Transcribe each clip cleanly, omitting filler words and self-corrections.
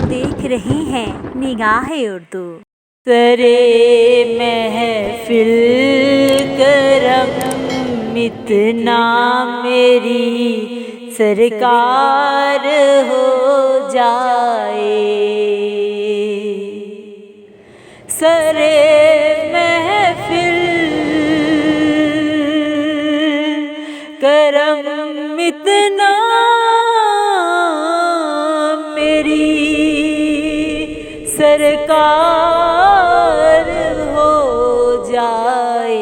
دیکھ رہے ہیں نگاہ اردو۔ سرے محفل کرم اتنا میری سرکار ہو جائے، سرے محفل کرم اتنا میری سرکار ہو جائے،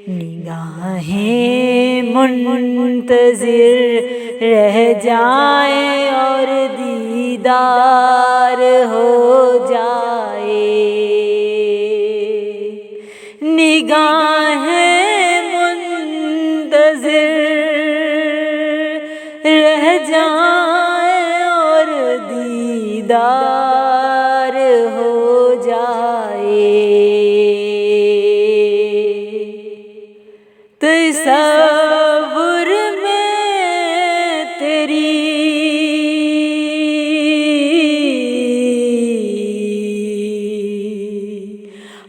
نگاہیں منتظر رہ جائیں اور دیدار ہو جائے، نگاہیں منتظر رہ جائیں اور دیدار ہو جائے، تصور میں تیری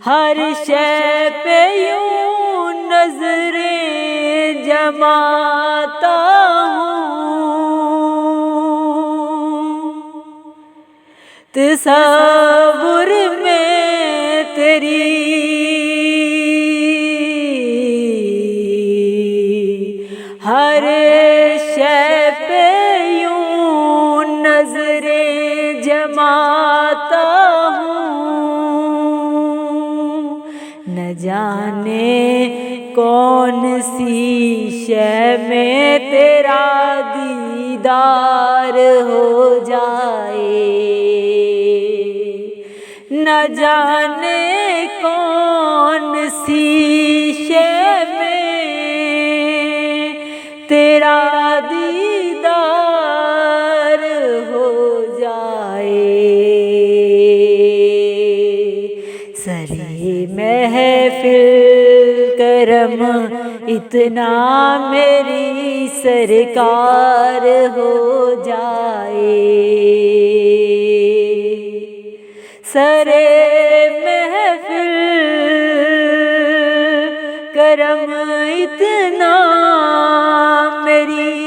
ہر شے پہ یوں نظریں جماتا ہوں، تصور میں تیری ہر شے پہ یوں نظریں جماتا ہوں، نہ جانے کون سی شے میں تیرا دیدار ہو جائے، نہ جانے کون سی شے میں تیرا دیدار ہو جائے، سرے محفل کرم اتنا میری سرکار ہو جائے، سرے محفل کرم اتنا میری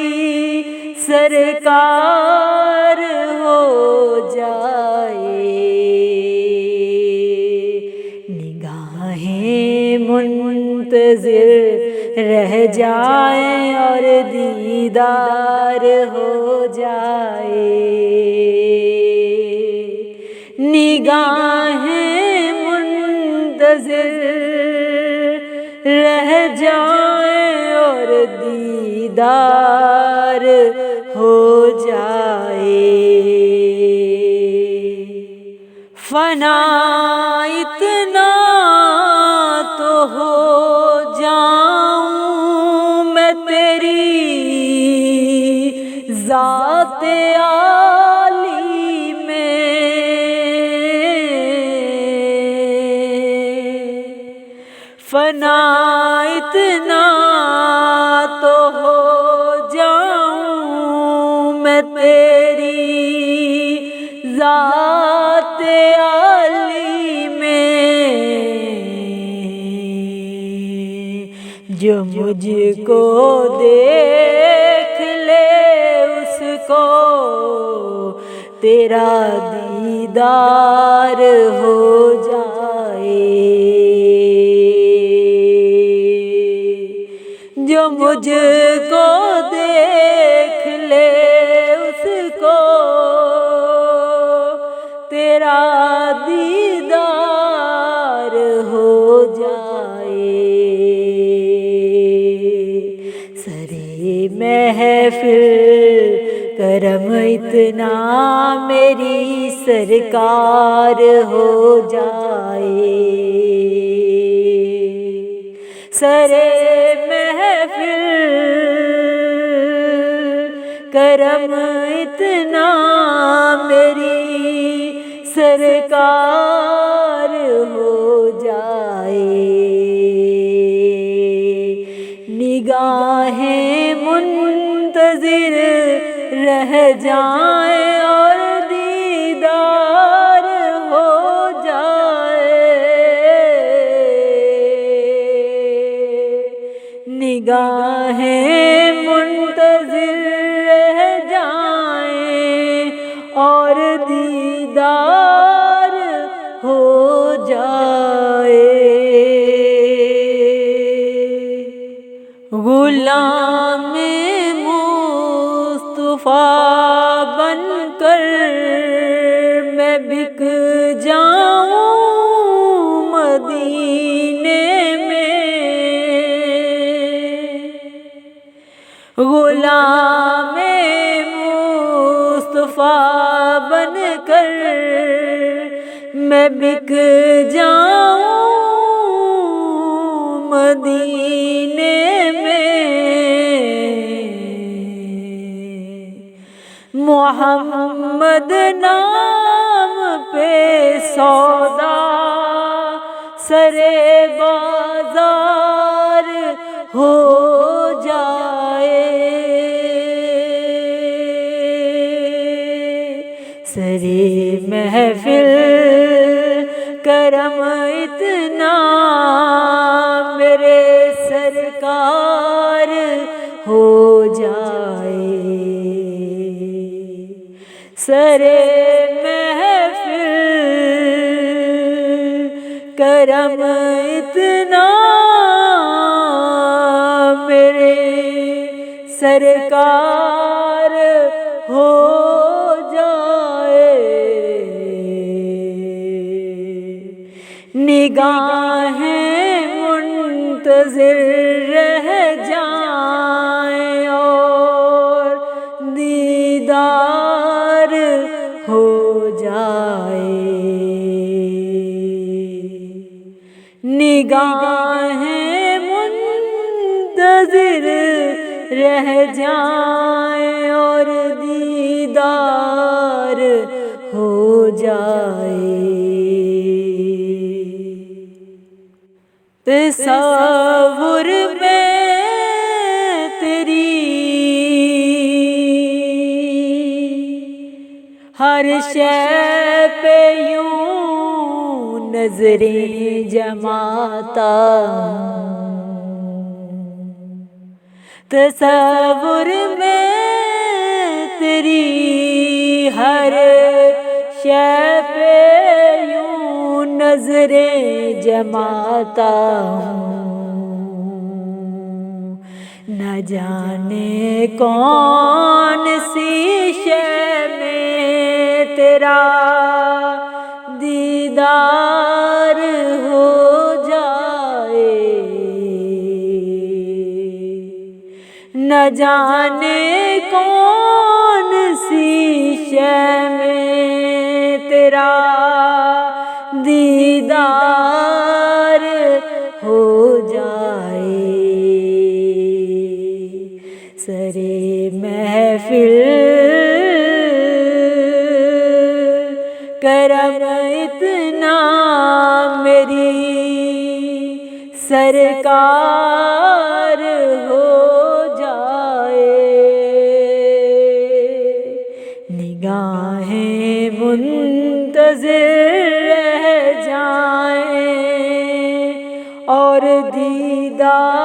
سرکار ہو جائے، نگاہیں منتظر رہ جائیں اور دیدار ہو جائے، نگاہیں منتظر رہ جائیں اور دیدار ہو جائے، فنا اتنا تو ہو جاؤں میں تیری ذات عالی میں، فنا اتنا تو ہو جاؤں میں تیری ذات عالی میں، جو مجھ کو دیکھ لے اس کو تیرا دیدار ہو جائے، جو مجھ کو دیکھ لے اس کو تیرا دیدار ہو جائے، سرے محفل کرم اتنا میری سرکار ہو جائے، سرے محفل کرم اتنا میری سرکار ہو جائے، نگاہیں منتظر رہ جائیں اور دیدار ہو جائے، نگاہیں منتظر رہ جائیں اور دیدار ہو جائے۔ غلام مصطفیٰ بن کر میں بک جاؤں مدینے میں، غلام مصطفیٰ بن کر میں بک جاؤں مدینے میں، محمد نام پہ سودا سرے بازار ہو جائے، سرے محفل کرم اتنا میرے سرکار ہو جائے، سرے محفل کرم اتنا میرے سرکار ہو جائے، نگاہیں منتظر رہ جائیں اور دیدار ہو جائے، نگاہیں منتظر رہ جائیں اور دیدار ہو جائے۔ تصور میں تیری ہر شے پہ یوں نظریں جماتا ہوں، تصور میں تیری ہر شے پہ یوں نظریں جماتا ہوں، نہ جانے کون سی شے میں تیرا دیدار ہو جائے، نہ جانے کون سی شے میں تیرا دیدار ہو جائے، سرے محفل کرم اتنا میری سرکار ہو جائے، نگاہیں منتظر رہ جائیں اور دیدار